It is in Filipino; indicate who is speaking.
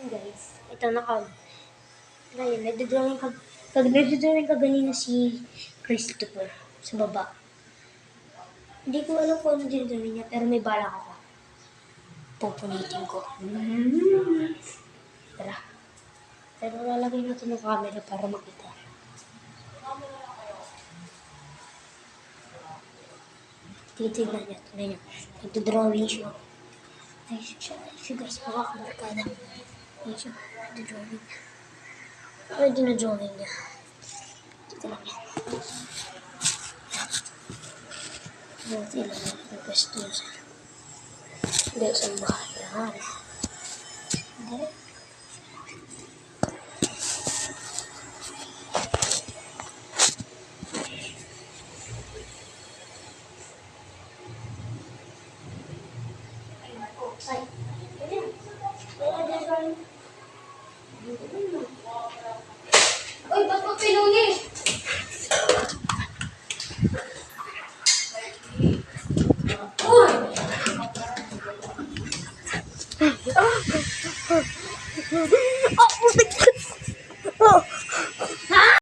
Speaker 1: Guys, ito ngayon, nagdodrawing ka ganina si Christopher sa baba. Hindi ko alam kung ano dinadrawing niya, pero may balak ako. Pupunitin ko. Tara. Pero lalagay natin ng camera para makita. Titignan niya. Tignan niya. Nagdodrawing siya. Ay, siya guys, makakabarkada. Ay, siya. Nagdodrawing niya. Ay, dinadrawing niya. Tignan niya. Natin lang ang pwesto niya sa guys, ang bahayan. Hindi. Uy, ba't mo pinungi?